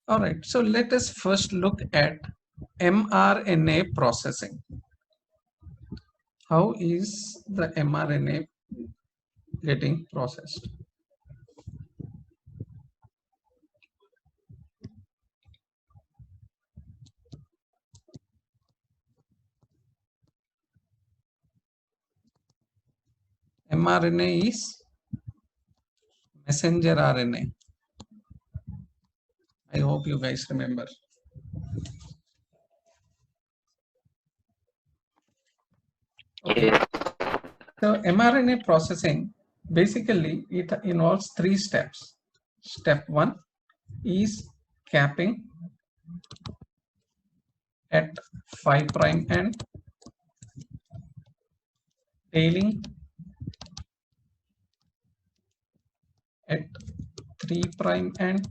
All right, so let us first look at mRNA processing. How is the mRNA getting processed? mRNA is messenger RNA. I hope you guys remember. Okay. So mRNA processing, basically it involves 3 steps. Step 1 is capping at 5' end, tailing at 3' end,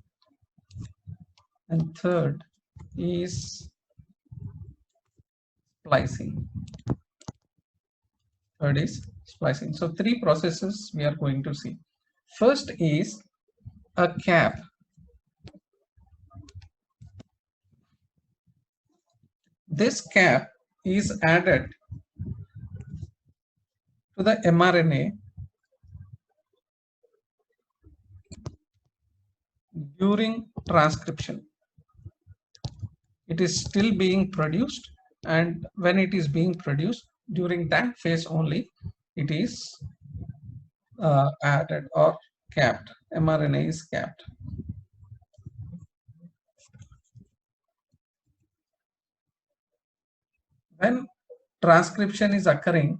and third is splicing. Third is splicing. So 3 processes we are going to see. First is a cap. This cap is added to the mRNA during transcription. It is still being produced, and when it is being produced, during that phase only it is added or capped. mRNA is capped. When transcription is occurring,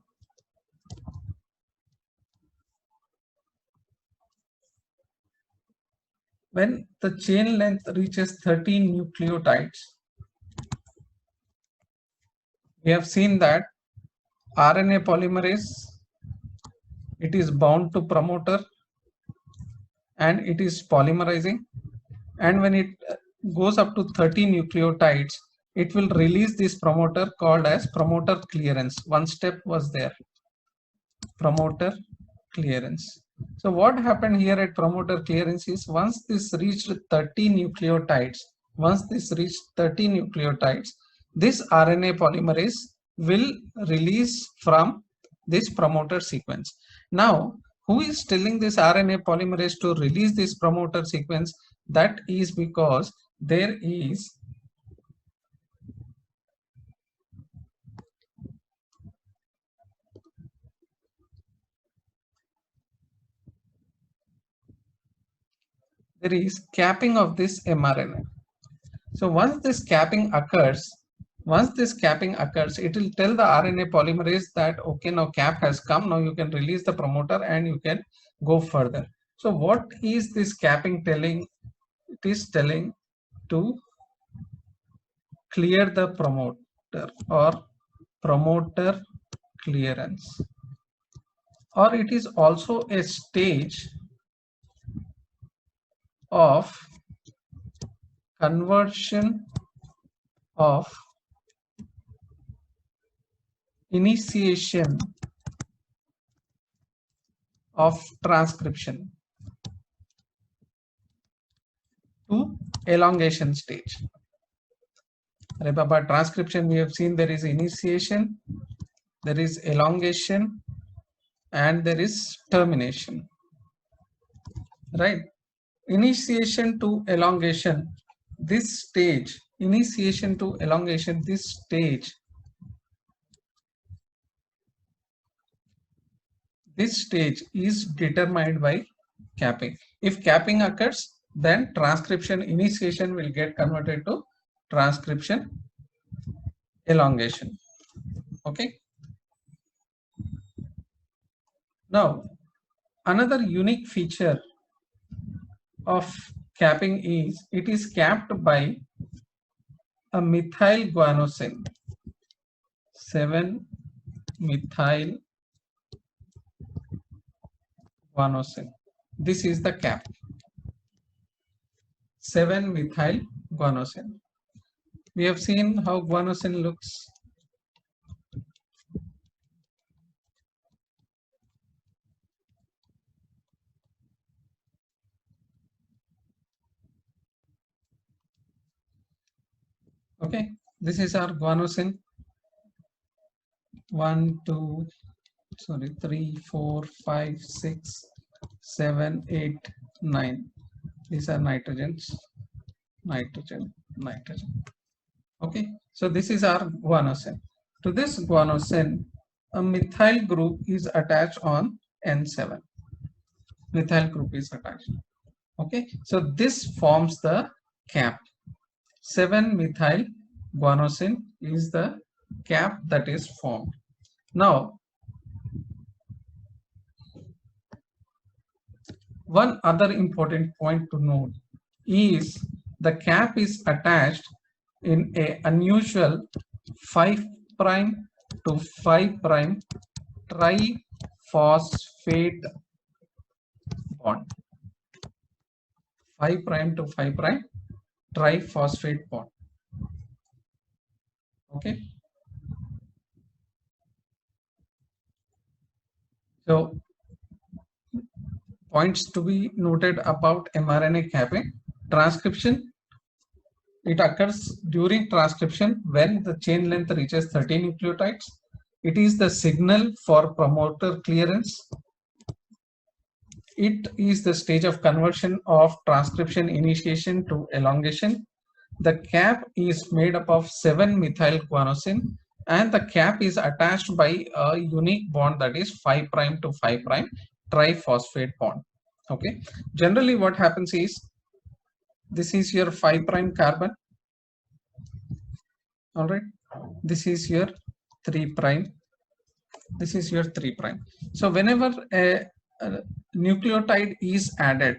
when the chain length reaches 13 nucleotides, we have seen that RNA polymerase, it is bound to promoter and it is polymerizing, and when it goes up to 30 nucleotides, it will release this promoter called as promoter clearance. One step was there, promoter clearance. So what happened here at promoter clearance is once this reached 30 nucleotides, this RNA polymerase will release from this promoter sequence. Now, who is telling this RNA polymerase to release this promoter sequence? That is because there is capping of this mRNA. So once this capping occurs, it will tell the RNA polymerase that okay, now cap has come, now you can release the promoter and you can go further. So what is this capping telling? It is telling to clear the promoter or promoter clearance, or it is also a stage of conversion of initiation of transcription to elongation stage. Remember, transcription we have seen there is initiation, there is elongation, and there is termination. Right? Initiation to elongation, this stage, this stage is determined by capping. If capping occurs, then transcription initiation will get converted to transcription elongation. Okay. Now, another unique feature of capping is it is capped by a methyl guanosine, 7-methyl guanosine. This is the cap, 7-methyl guanosine. We have seen how guanosine looks. Okay, this is our guanosine. 1 2 sorry 3 4 5 6 7 8 9. These are nitrogens, nitrogen. Okay, so this is our guanosine. To this guanosine, a methyl group is attached on N7. Methyl group is attached. Okay, so this forms the cap. 7-methyl guanosine is the cap that is formed. Now, one other important point to note is the cap is attached in a unusual 5' to 5' triphosphate bond. 5' to 5' triphosphate bond. Okay. So points to be noted about mRNA capping. Transcription. It occurs during transcription when the chain length reaches 30 nucleotides. It is the signal for promoter clearance. It is the stage of conversion of transcription initiation to elongation. The cap is made up of 7-methyl guanosine, and the cap is attached by a unique bond, that is 5' to 5' triphosphate bond. Okay, generally what happens is, this is your 5' carbon. All right, this is your 3'. This is your 3'. So whenever a nucleotide is added,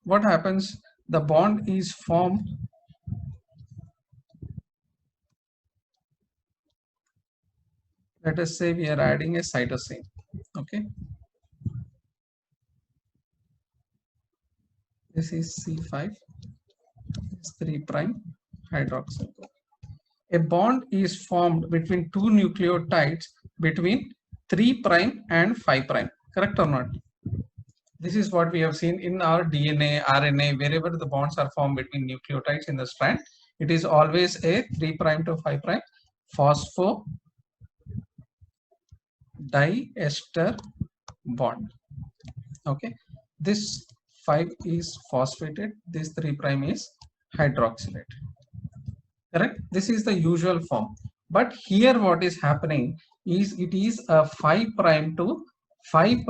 what happens? The bond is formed. Let us say we are adding a cytosine. Okay, this is C5, this 3' hydroxyl group. A bond is formed between two nucleotides between 3' and 5'. Correct or not? This is what we have seen in our DNA, RNA, wherever the bonds are formed between nucleotides in the strand. It is always a 3' to 5' phosphodiester bond. Okay, this 5 is phosphated, this 3' is hydroxylated. Correct? This is the usual form. But here what is happening is, it is a 5' to 5'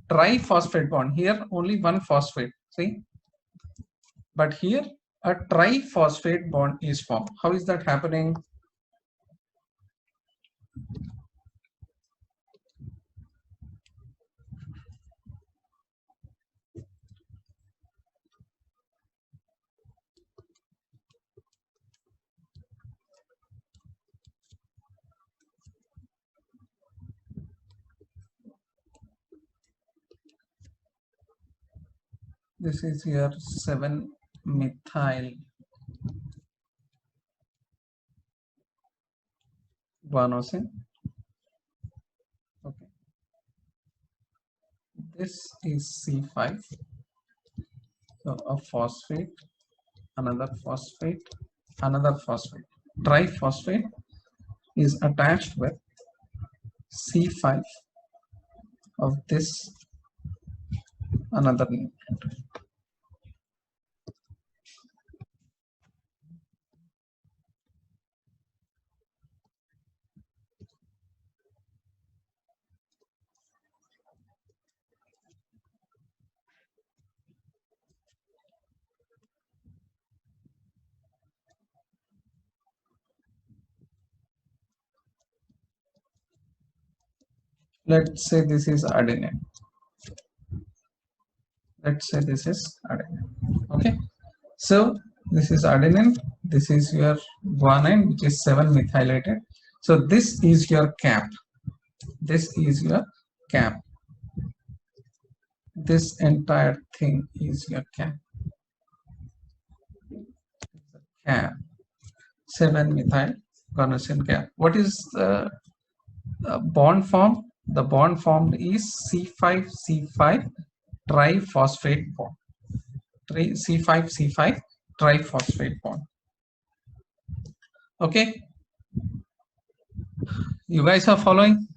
triphosphate bond. Here only one phosphate, see, but here a triphosphate bond is formed. How is that happening? This is your 7-methyl guanosine. Okay, this is C5. So a phosphate, another phosphate, another phosphate. Triphosphate is attached with C5 of this another nucleotide. Let's say this is adenine. Let's say this is adenine. Okay, so this is adenine, this is your guanine, which is 7-methylated. So this is your cap. This is your cap. This entire thing is your cap. Cap. 7-methyl guanosine cap. What is the bond form? The bond formed is C5C5 triphosphate bond. C5 triphosphate bond. Okay, you guys are following?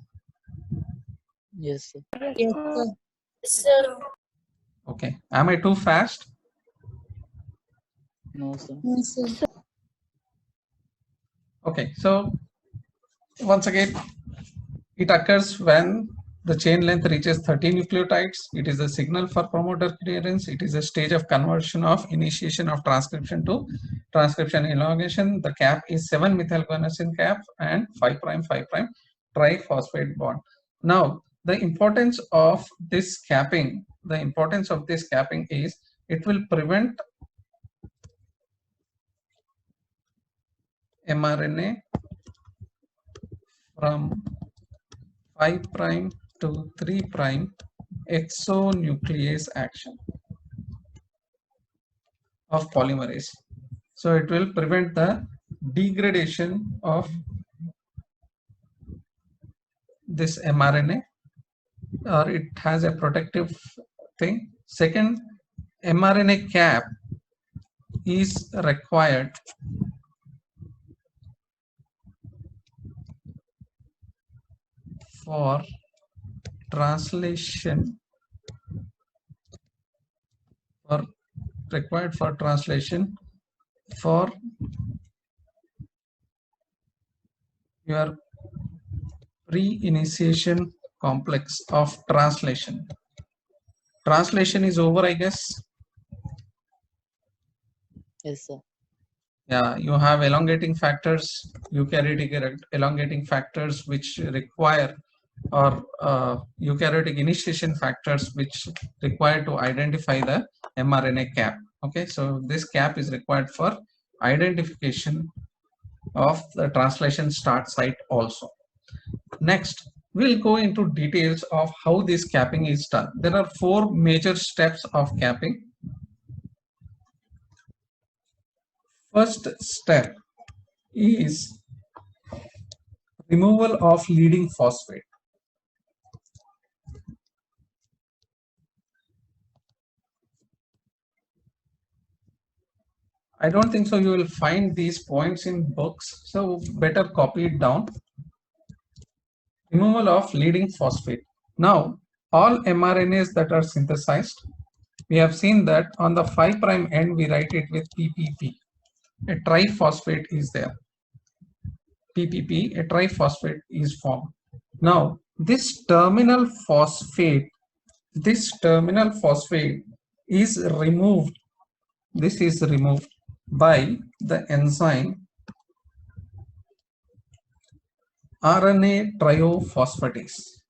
Yes, sir. Yes, sir. Sir. Okay, am I too fast? No, sir. Yes, sir. Okay, so once again, it occurs when the chain length reaches 30 nucleotides. It is a signal for promoter clearance. It is a stage of conversion of initiation of transcription to transcription elongation. The cap is 7-methylguanosine cap and 5' triphosphate bond. Now, the importance of this capping, is it will prevent mRNA from 5' to 3' exonuclease action of polymerase. So it will prevent the degradation of this mRNA, or it has a protective thing. Second, mRNA cap is required for translation for for your pre-initiation complex of translation. Translation is over, I guess. Yes, sir. Yeah, you have elongating factors, eukaryotic elongating factors which require, or eukaryotic initiation factors which require to identify the mRNA cap. Okay, so this cap is required for identification of the translation start site also. Next, we'll go into details of how this capping is done. There are 4 major steps of capping. First step is removal of leading phosphate. I don't think so you will find these points in books, so better copy it down. Removal of leading phosphate. Now, all mRNAs that are synthesized, we have seen that on the 5' end we write it with PPP. A triphosphate is there. PPP, a triphosphate is formed. Now, this terminal phosphate is removed. This is removed by the enzyme RNA triophosphatase.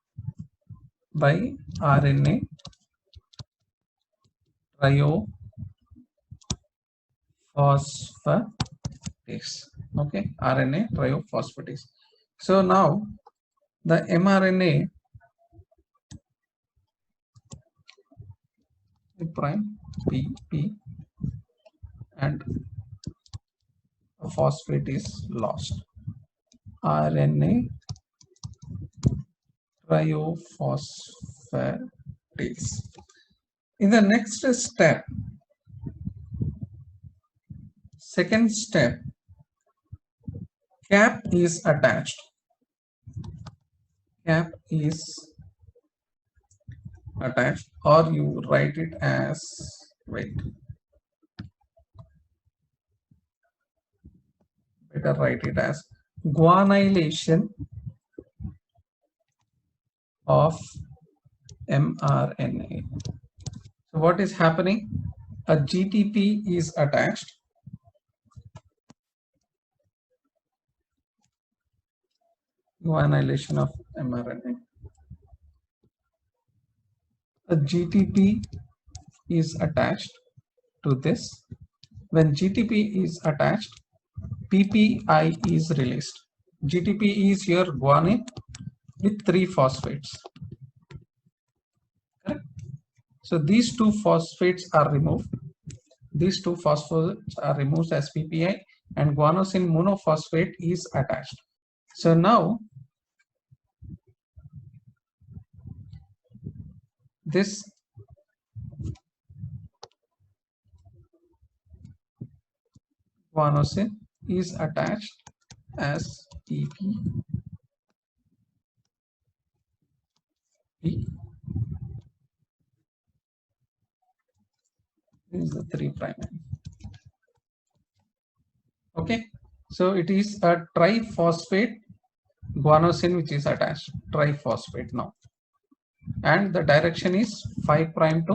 By RNA triophosphatase. Okay, RNA triophosphatase. So now the mRNA prime PP and a phosphate is lost. RNA triophosphatase. In the next step, second step, cap is attached. Cap is attached, or you write it as, wait, better write it as guanylation of mRNA. So what is happening? A GTP is attached. Guanylation of mRNA. A GTP is attached to this. When GTP is attached, PPI is released. GTP is your guanine with 3 phosphates. Correct? So these 2 phosphates are removed. These 2 phosphates are removed as PPI, and guanosine monophosphate is attached. So now this guanosine is attached as PP. This is the 3' end. Okay, so it is a triphosphate guanosine which is attached, triphosphate now, and the direction is 5' to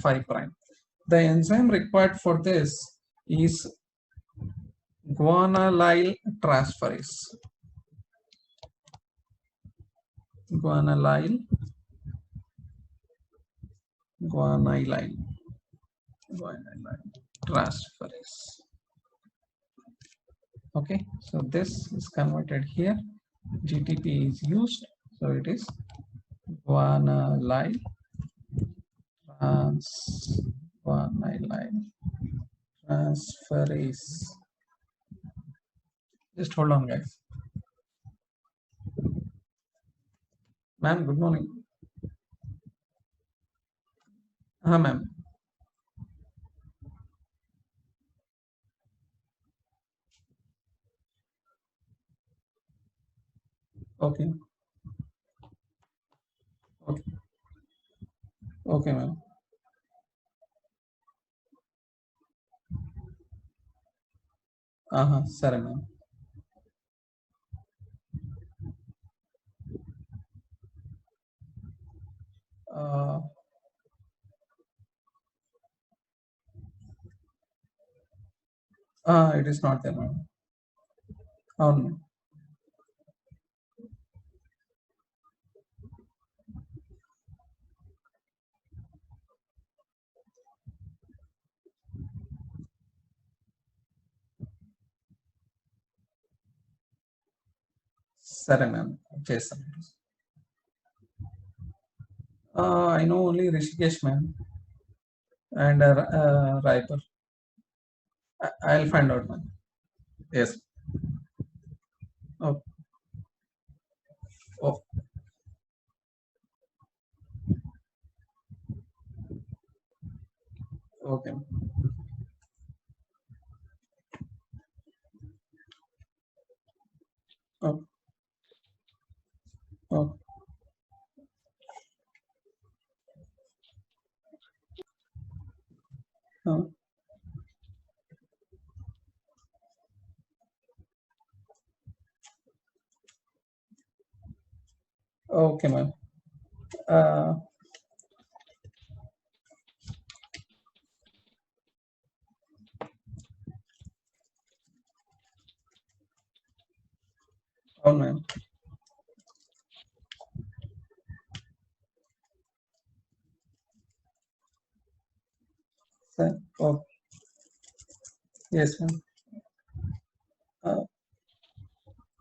5'. The enzyme required for this is guanylyl transferase. Guanylyl transferase. Okay, so this is converted here. GTP is used, so it is guanylyl transferase. Just hold on, guys. Ma'am, good morning. Ma'am. Okay. Okay. Okay, ma'am. Sorry, ma'am. It is not there, ma'am. No. Sorry, ma'am. Jason. I know only Rishikesh, ma'am, and Raipur. I'll find out, ma'am. Yes. Oh. Oh. Okay. Oh. Oh. Oh. Okay, ma'am. Oh, ma'am. Sir. Oh. Yes, ma'am.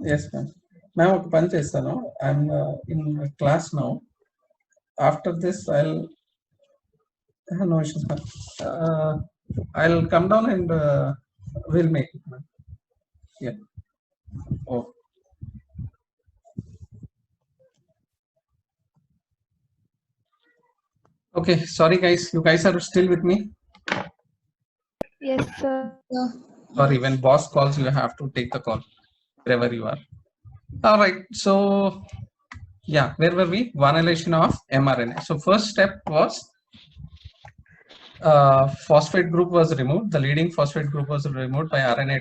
Yes, ma'am. Ma'am, ఒక పని చేస్తాను. I'm in class now. After this, no issues, ma'am. I'll come down and we'll make it, ma'am. Yeah. Oh. Okay, sorry guys. You guys are still with me? Yes, sir. Sorry, when boss calls, you have to take the call wherever you are. All right. So, yeah, where were we? Guanylation of mRNA. So, first step was phosphate group was removed. The leading phosphate group was removed by RNA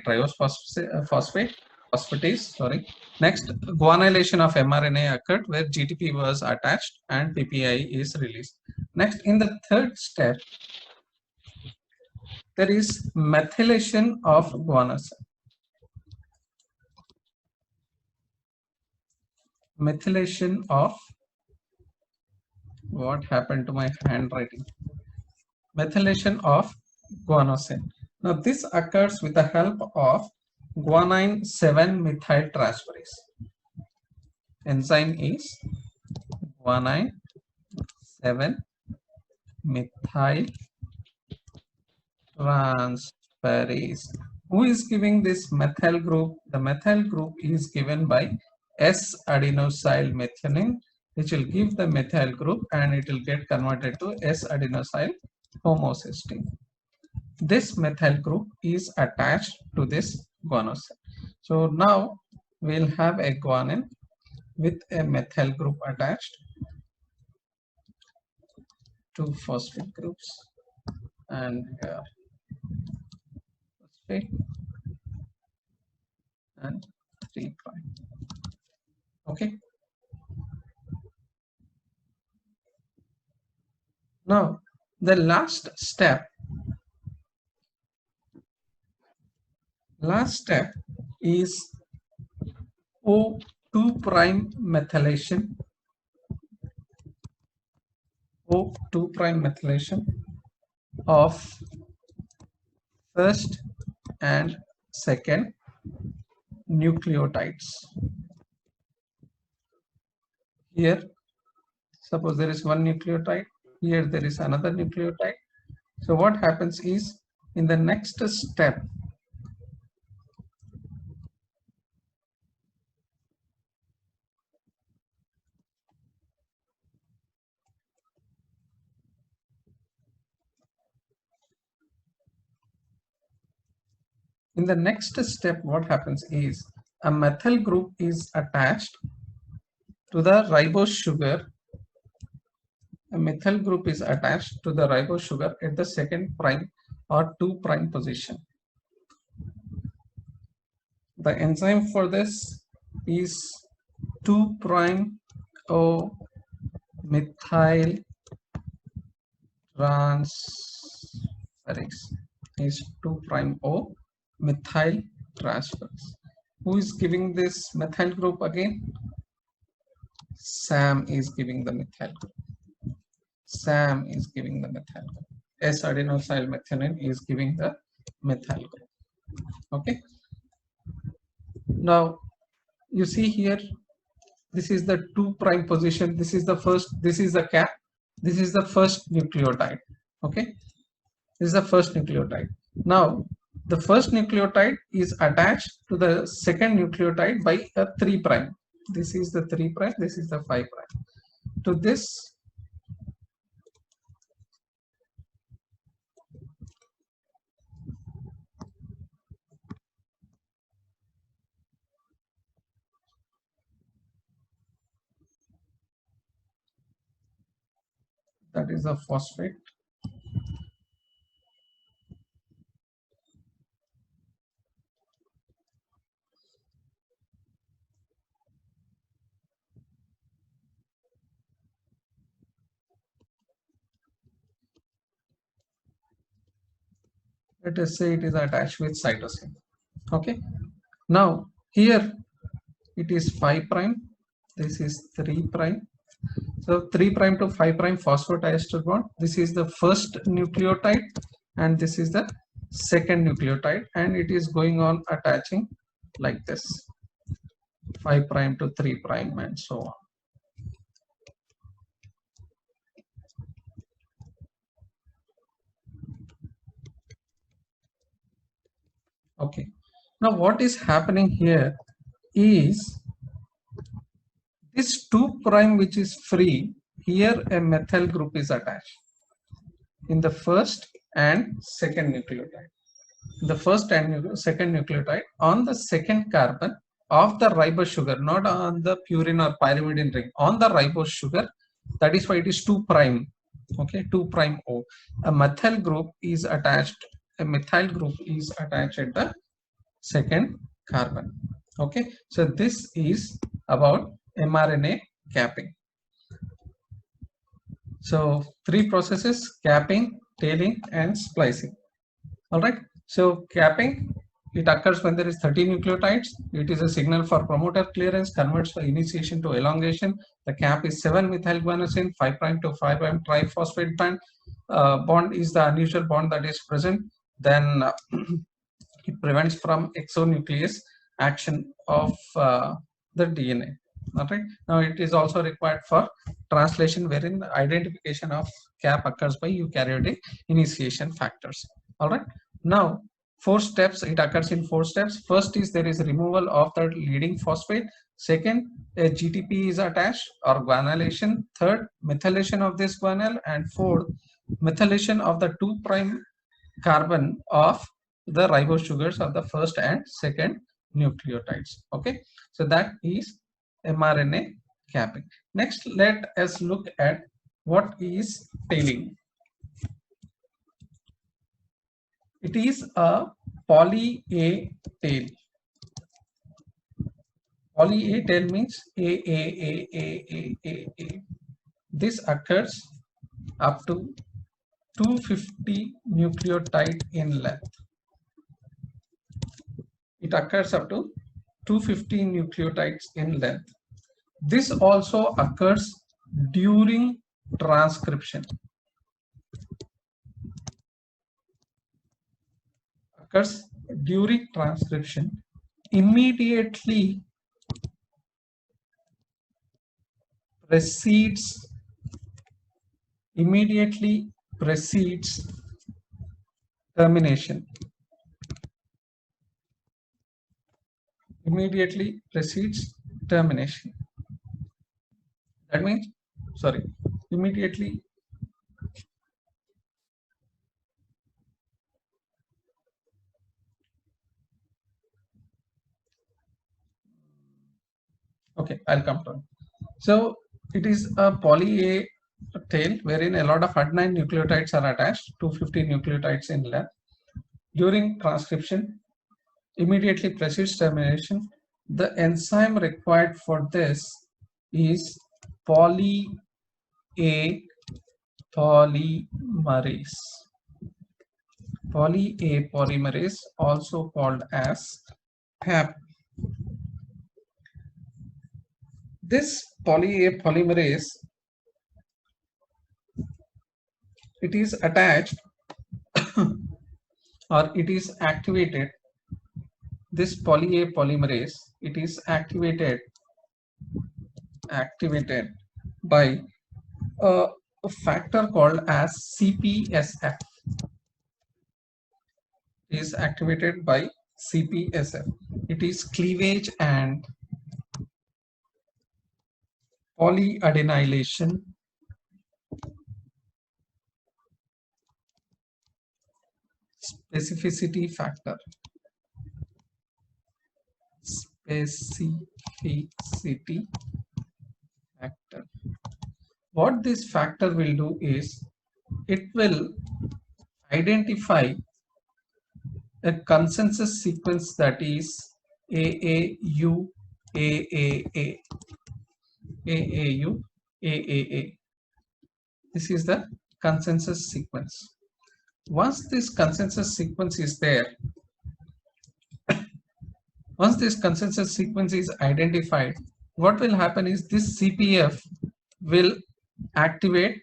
phosphatase. Sorry. Next, guanylation of mRNA occurred where GTP was attached and PPI is released. Next, in the third step, there is methylation of guanosine. Methylation of, what happened to my handwriting? Methylation of guanosine. Now this occurs with the help of guanine 7-methyl transferase. Enzyme is guanine 7-methyl transferase. Who is giving this methyl group? The methyl group is given by S-adenosyl methionine, which will give the methyl group and it will get converted to S-adenosyl homocysteine. This methyl group is attached to this guanosine. So now we'll have a guanine with a methyl group attached, two phosphate groups, and phosphate and 3 prime. Okay. Now the last step is O2 prime methylation. O2 prime methylation of first and second nucleotides. Here, suppose there is one nucleotide, here there is another nucleotide. So what happens is, in the next step, what happens is a methyl group is attached to the ribose sugar. A methyl group is attached to the ribose sugar at the second prime or 2 prime position. The enzyme for this is 2 prime O methyl transferase, is 2 prime O methyl transferase. Who is giving this methyl group again? SAM is giving the methyl group. SAM is giving the methyl group. S-adenosylmethionine is giving the methyl group. Okay. Now you see here, this is the 2 prime position. This is the first. This is the cap. This is the first nucleotide. Okay. This is the first nucleotide. Now the first nucleotide is attached to the second nucleotide by a 3 prime. This is the 3 prime. This is the 5 prime. To this, that is a phosphate. Let us say it is attached with cytosine. Okay. Now here it is 5 prime. This is 3 prime. So 3 prime to 5 prime phosphodiester bond. This is the first nucleotide and this is the second nucleotide, and it is going on attaching like this, 5 prime to 3 prime and so on. Okay. Now what is happening here is this 2 prime which is free, here a methyl group is attached in the first and second nucleotide. The first and second nucleotide on the second carbon of the ribose sugar, not on the purine or pyrimidine ring, on the ribose sugar. That is why it is 2 prime. Okay, 2 prime O. A methyl group is attached. A methyl group is attached at the second carbon. Okay, so this is about mRNA capping. So 3 processes: capping, tailing, and splicing. All right. So capping, it occurs when there is 30 nucleotides. It is a signal for promoter clearance, converts the initiation to elongation. The cap is 7-methylguanosine, 5 prime to 5 prime triphosphate band. Bond is the unusual bond that is present. Then it prevents from exonuclease action of the DNA. All right. Now it is also required for translation, wherein identification of cap occurs by eukaryotic initiation factors. All right. Now 4 steps, it occurs in 4 steps. First is there is removal of the leading phosphate. Second, a GTP is attached or guanylation. Third, methylation of this guanyl. And fourth, methylation of the 2 prime carbon of the ribose sugars are the first and second nucleotides. Okay, so that is mRNA capping. Next, let us look at what is tailing. It is a poly A tail. Poly A tail means A. This occurs up to 250 nucleotide in length. It occurs up to 250 nucleotides in length. This also occurs during transcription. Occurs during transcription. Immediately precedes termination. Immediately precedes termination. That means, immediately okay, I'll come to it. So it is a poly A tail wherein a lot of adenine nucleotides are attached, 250 nucleotides in length. During transcription, immediately precedes termination. The enzyme required for this is poly A polymerase. Poly A polymerase, also called as PAP. This poly A polymerase, it is attached or it is activated. This poly A polymerase, it is activated by a factor called as CPSF. It is activated by CPSF. It is cleavage and polyadenylation specificity factor. What this factor will do is it will identify a consensus sequence, that is AAU, AAA, AAU, AAA. This is the consensus sequence. Once this consensus sequence is there, once this consensus sequence is identified, what will happen is this CPF will activate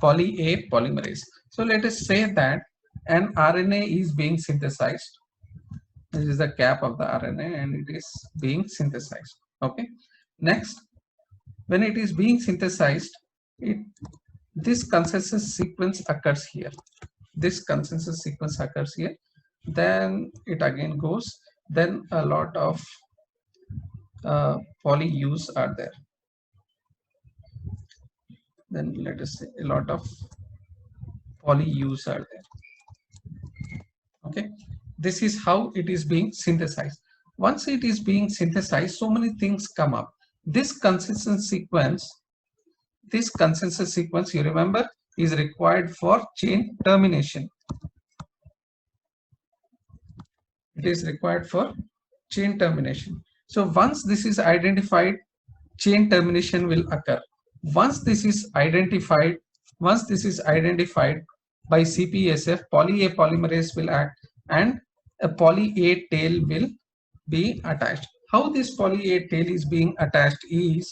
poly A polymerase. So let us say that an RNA is being synthesized. This is the cap of the RNA and it is being synthesized. Okay. Next, when it is being synthesized, this consensus sequence occurs here. This consensus sequence occurs here. Then it again goes. Then a lot of poly U's are there. Then let us say a lot of poly U's are there. Okay, this is how it is being synthesized. Once it is being synthesized, so many things come up. This consensus sequence, you remember, is required for chain termination. It is required for chain termination. So once this is identified, chain termination will occur. Once this is identified by CPSF, poly A polymerase will act and a poly A tail will be attached. How this poly A tail is being attached is,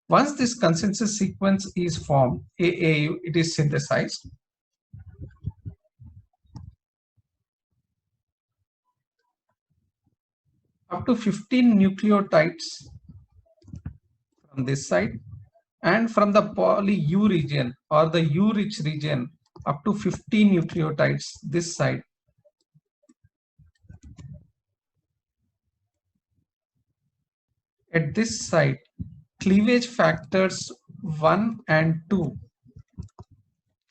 once this consensus sequence is formed, AAU, it is synthesized. Up to 15 nucleotides from this side, and from the poly U region or the U-rich region, up to 15 nucleotides this side. At this side, cleavage factors 1 and 2.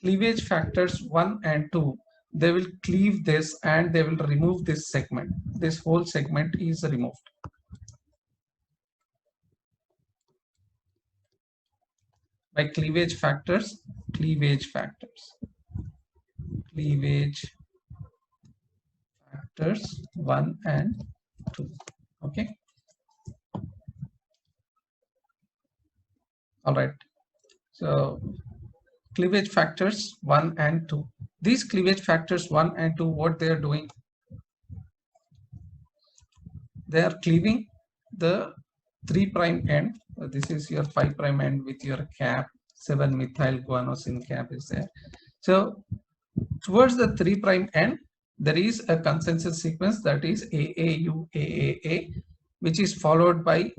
Cleavage factors 1 and 2 they will cleave this and they will remove this segment. This whole segment is removed. By cleavage factors, cleavage factors 1 and 2. Okay. All right. So cleavage factors 1 and 2. These cleavage factors 1 and 2, what they are doing? They are cleaving the 3' end. This is your 5' end with your cap. 7-methyl guanosine cap is there. So towards the 3' end, there is a consensus sequence that is AAU AAA, which is followed by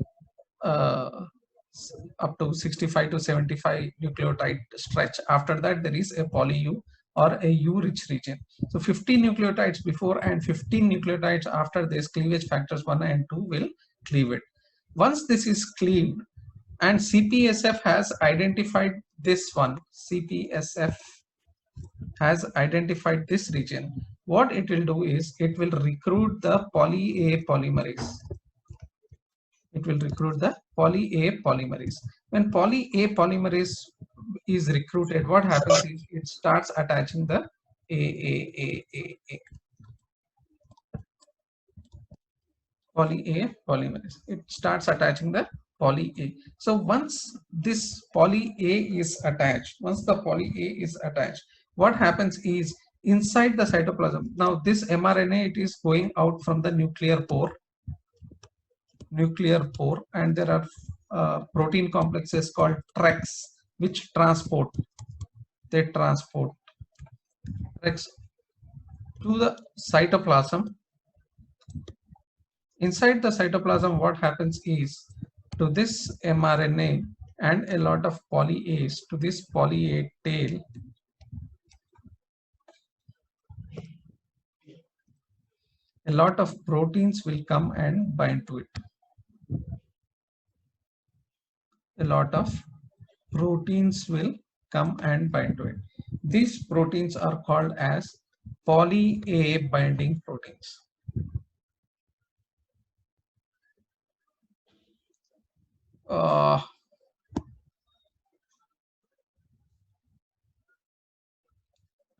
up to 65 to 75 nucleotide stretch. After that, there is a poly U or a U-rich region. So 15 nucleotides before and 15 nucleotides after this, cleavage factors 1 and 2 will cleave it. Once this is cleaved, and CPSF has identified this one, CPSF has identified this region, what it will do is it will recruit the poly A polymerase. It will recruit the poly A polymerase. When poly A polymerase is recruited, what happens is it starts attaching the A. Poly A polymerase. It starts attaching the poly A. So once this poly A is attached, what happens is inside the cytoplasm. Now this mRNA, it is going out from the nuclear pore, and there are protein complexes called TREX which transport. They transport TREX to the cytoplasm. Inside the cytoplasm, what happens is to this mRNA and a lot of poly A's, to this poly A tail, a lot of proteins will come and bind to it. A lot of proteins will come and bind to it. These proteins are called as poly A binding proteins.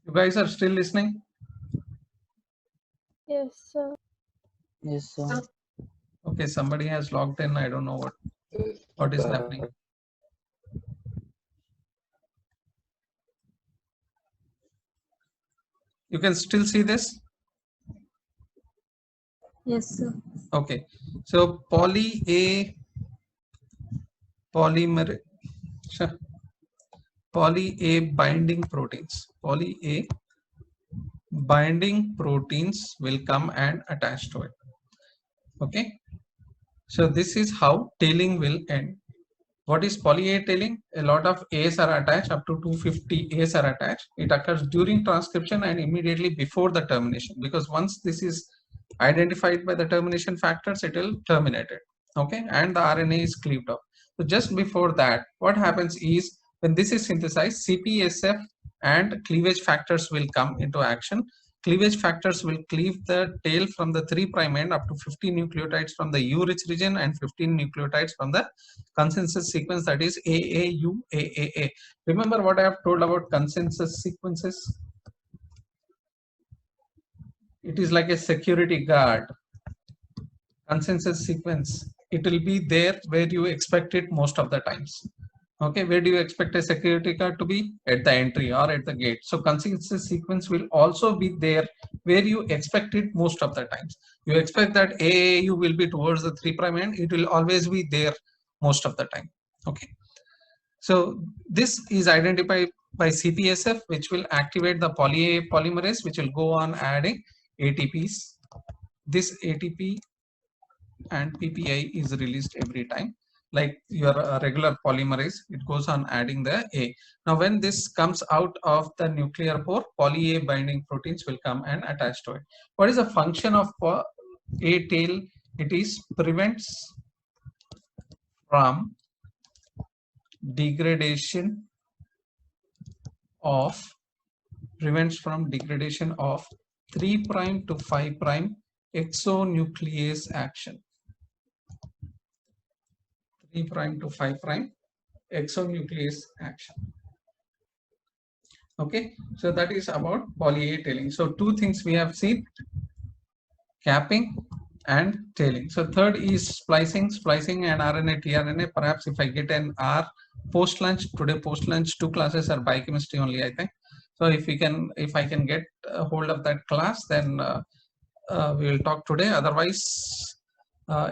You guys are still listening? Yes, sir. Yes, sir. Okay, somebody has logged in. I don't know what is happening. You can still see this? Yes, sir. Okay. So poly A polymer, poly A binding proteins. Poly A binding proteins will come and attach to it. Okay. So this is how tailing will end. What is poly A tailing? A lot of A's are attached, up to 250 A's are attached. It occurs during transcription and immediately before the termination, because once this is identified by the termination factors, it will terminate it. Okay, and the RNA is cleaved off. So just before that, what happens is when this is synthesized, CPSF and cleavage factors will come into action. Cleavage factors will cleave the tail from the 3' end up to 15 nucleotides from the U-rich region and 15 nucleotides from the consensus sequence, that is AAU AAA. Remember what I have told about consensus sequences? It is like a security guard. Consensus sequence, it will be there where you expect it most of the times. Okay, where do you expect a security guard to be? At the entry or at the gate. So consensus sequence will also be there where you expect it most of the times. You expect that AAU will be towards the 3' end, it will always be there most of the time. Okay, so this is identified by CPSF, which will activate the poly A polymerase, which will go on adding ATPs. This ATP and PPI is released every time, like your regular polymerase, it goes on adding the A. Now when this comes out of the nuclear pore, poly A binding proteins will come and attach to it. What is the function of A tail? It is prevents from degradation of prevents from degradation of 3' to 5' exonuclease action. 3' to 5' exonuclease action. Okay, so that is about poly A tailing. So two things we have seen, capping and tailing. So third is splicing and RNA tRNA. Perhaps if I get an R post lunch, today post lunch 2 classes are biochemistry only, I think. So if I can get a hold of that class, then we will talk today. Otherwise,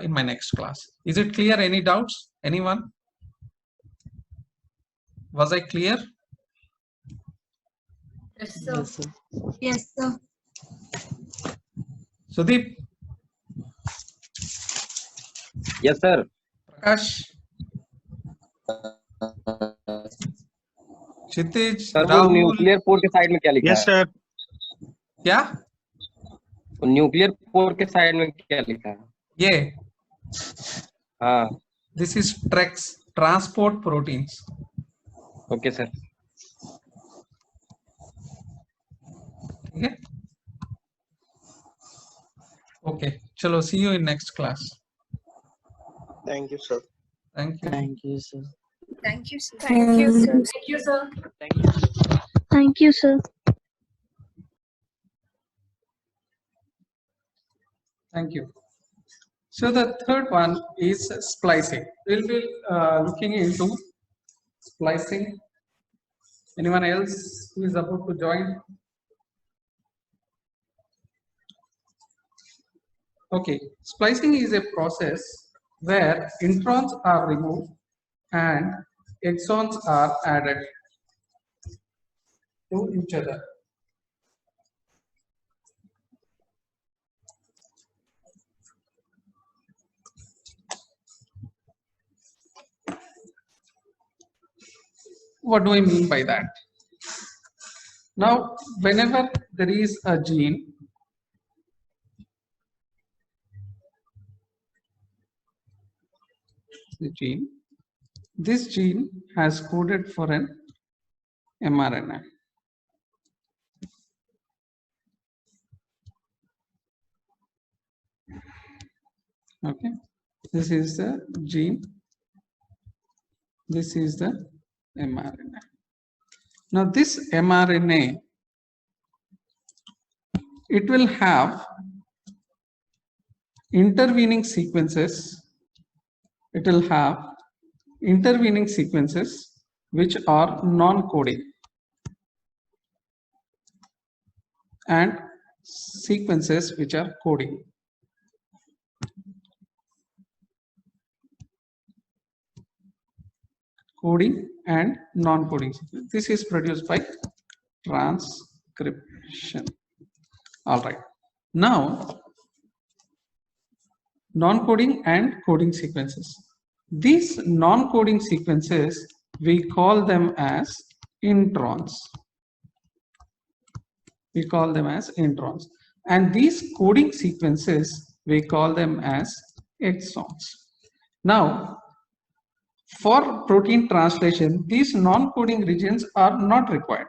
in my next class. Is it clear? Any doubts? Anyone? Was I clear? Yes, sir. Yes, sir. Yes, sir. Sudeep, Yes, sir. Prakash, Kshitij, sir वो Rahul, nuclear pore के side में क्या लिखा yes है? Sir. क्या nuclear pore के side में क्या लिखा है? ये हाँ, this is tracks, transport proteins. Okay sir. ठीक है, ओके, चलो see you in next class. Thank you sir. Thank you. Thank you, sir. Thank you, sir. Thank you, sir. Thank you, sir. Thank you, sir. Thank you. So the third one is splicing. We'll be looking into splicing. Anyone else who is about to join? Okay, splicing is a process where introns are removed and exons are added to each other. What do I mean by that? Now, whenever there is a gene, this gene has coded for an mRNA. Okay, this is the gene, this is the mRNA. Now this mRNA, it will have intervening sequences. It will have intervening sequences which are non-coding and sequences which are coding. Coding and non-coding sequence. This is produced by transcription. All right. Now, non-coding and coding sequences. These non-coding sequences, we call them as introns. We call them as introns. And these coding sequences, we call them as exons. Now, for protein translation, these non-coding regions are not required.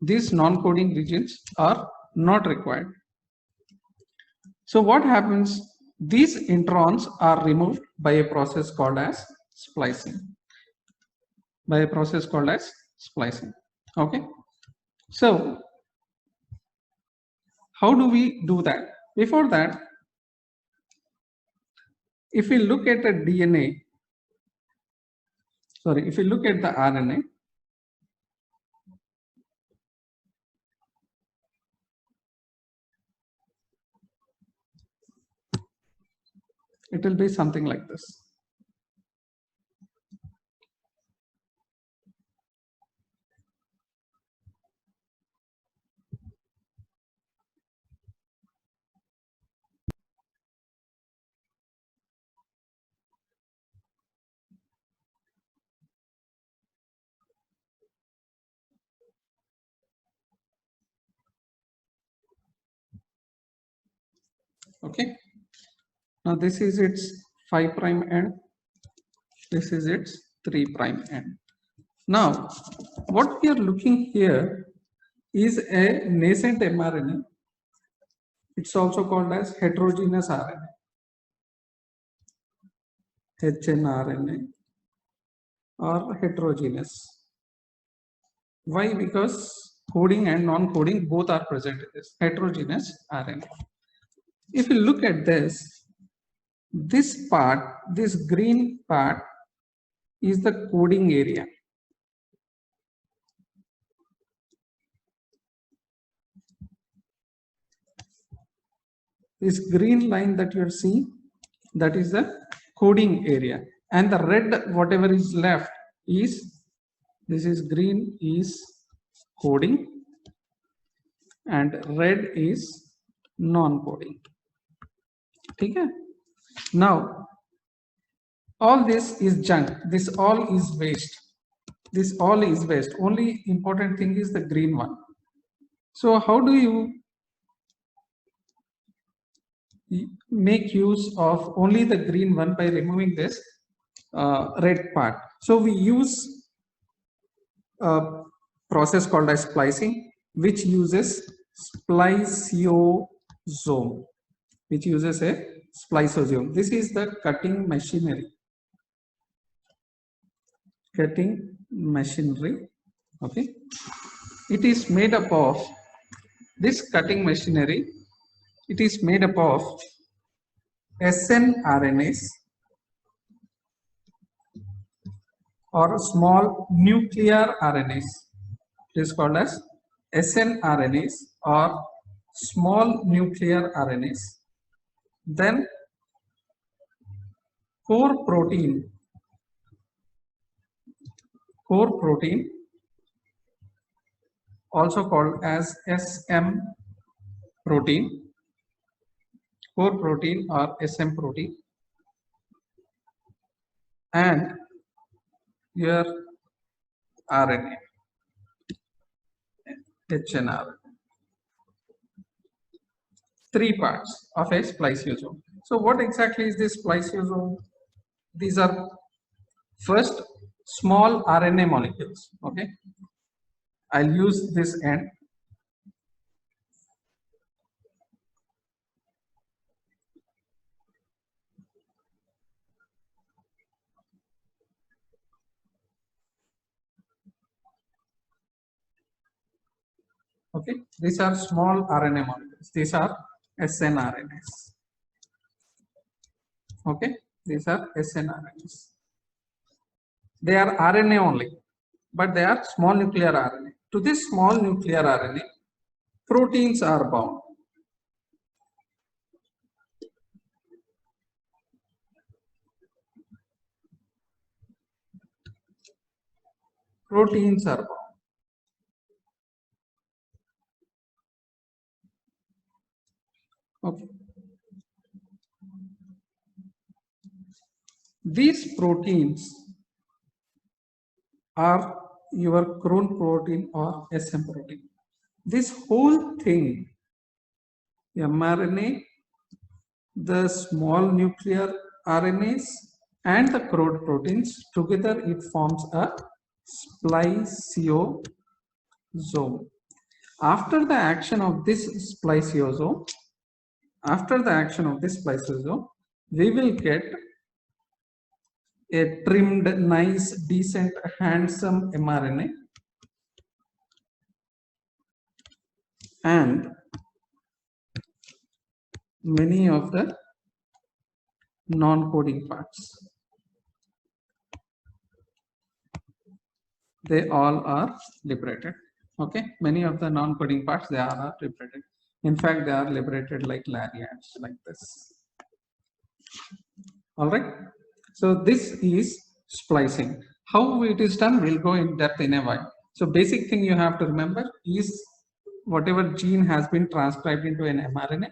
These non-coding regions are not required. So what happens? These introns are removed by a process called as splicing. By a process called as splicing. Okay. So how do we do that? Before that, if we look at the DNA, sorry, if you look at the RNA, it will be something like this. Okay. Now this is its 5' end. This is its 3' end. Now, what we are looking here is a nascent mRNA. It's also called as heterogeneous RNA, hnRNA, or heterogeneous. Why? Because coding and non-coding both are present in this heterogeneous RNA. If you look at this part, this green part is the coding area. This green line that you are seeing, that is the coding area, and the red whatever is left is, this is green is coding and red is non-coding. Okay. Now all this is junk, this all is waste, this all is waste. Only important thing is the green one. So how do you make use of only the green one? By removing this red part. So we use a process called as splicing, which uses spliceosome, which uses a spliceosome. This is the cutting machinery. Okay, it is made up of this cutting machinery. It is made up of snRNAs or small nuclear RNAs. It is called as snRNAs or small nuclear RNAs. Then core protein, also called as SM protein, core protein or SM protein, and your RNA, hnRNA. 3 parts of a spliceosome. So what exactly is this spliceosome? These are first small RNA molecules. Okay, I'll use this end. Okay, these are small RNA molecules. These are snRNAs. Okay, these are snRNAs. They are RNA only, but they are small nuclear RNA. To this small nuclear RNA, proteins are bound. Proteins are bound. Okay. These proteins are your Cron protein or SM protein. This whole thing, mRNA, the small nuclear RNAs, and the Cron proteins, together it forms a spliceosome. After the action of this spliceosome, we will get a trimmed, nice, decent, handsome mRNA and many of the non-coding parts. They all are liberated. Okay, many of the non-coding parts, they are liberated. In fact, they are liberated like lariats, like this. All right. So this is splicing. How it is done, we'll go in depth in a while. So basic thing you have to remember is whatever gene has been transcribed into an mRNA,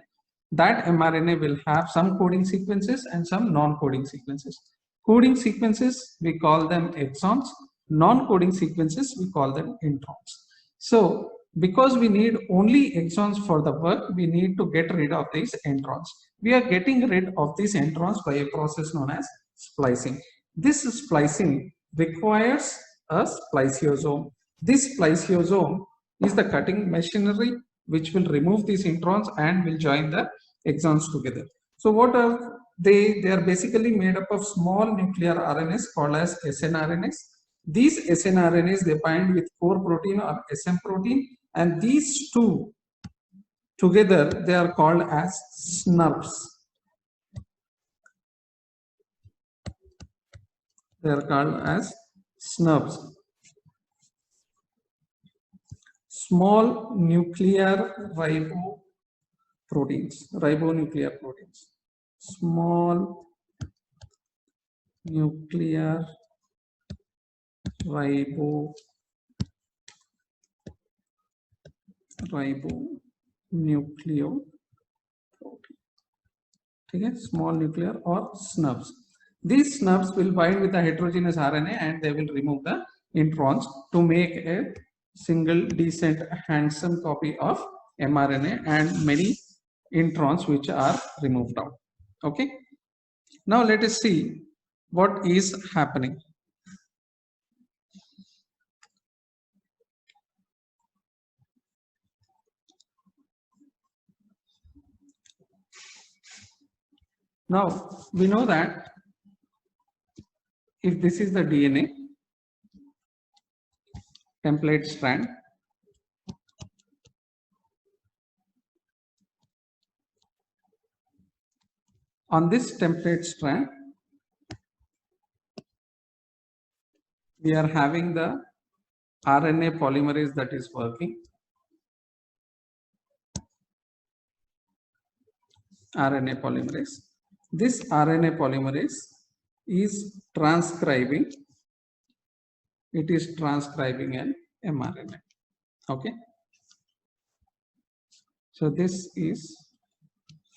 that mRNA will have some coding sequences and some non-coding sequences. Coding sequences, we call them exons. Non-coding sequences, we call them introns. So because we need only exons for the work, we need to get rid of these introns. We are getting rid of these introns by a process known as splicing. This splicing requires a spliceosome. This spliceosome is the cutting machinery which will remove these introns and will join the exons together. So what are they? They are basically made up of small nuclear RNAs called as snRNAs. These snRNAs, they bind with core protein or SM protein, and these two together they are called as SNRPs. They are called as SNRPs. Small nuclear ribonuclear proteins. Small nuclear ribonucleoprotein. Okay, small nuclear or SNRPs. These SNRPs will bind with the heterogeneous RNA and they will remove the introns to make a single decent handsome copy of mRNA and many introns which are removed out. Okay, now let us see what is happening. Now we know that if this is the DNA template strand, on this template strand we are having the RNA polymerase that is working. RNA polymerase. This RNA polymerase is transcribing. It is transcribing an mRNA. Okay. So this is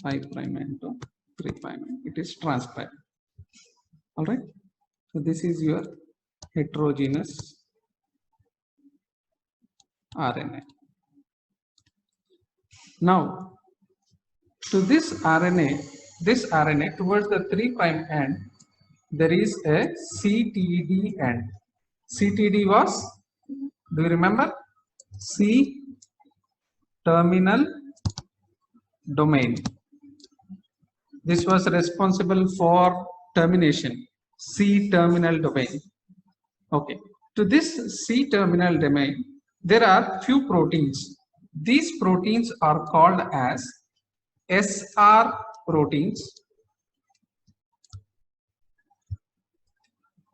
5' and 3'. It is transcribed. All right. So this is your heterogeneous RNA. Now, to this RNA towards the 3' end, there is a CTD end. CTD was, do you remember? C terminal domain. This was responsible for termination. C terminal domain. Okay. To this C terminal domain, there are few proteins. These proteins are called as SR proteins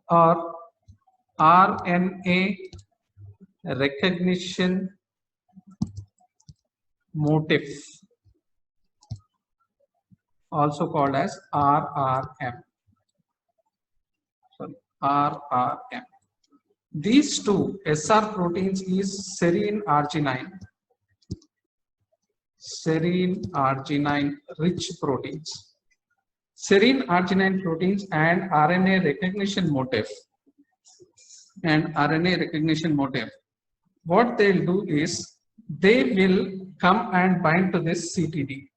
or RNA recognition motif, also called as RRM. Sorry, RRM. These two SR proteins is serine arginine rich proteins. Serine arginine proteins and RNA recognition motif. What they'll do is they will come and bind to this CTD.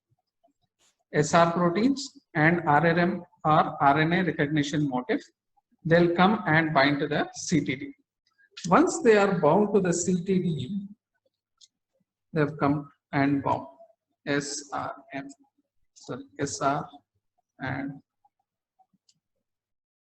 SR proteins and RRM or RNA recognition motif, they'll come and bind to the CTD. Once they are bound to the CTD, they have come and bound SRM. So SR and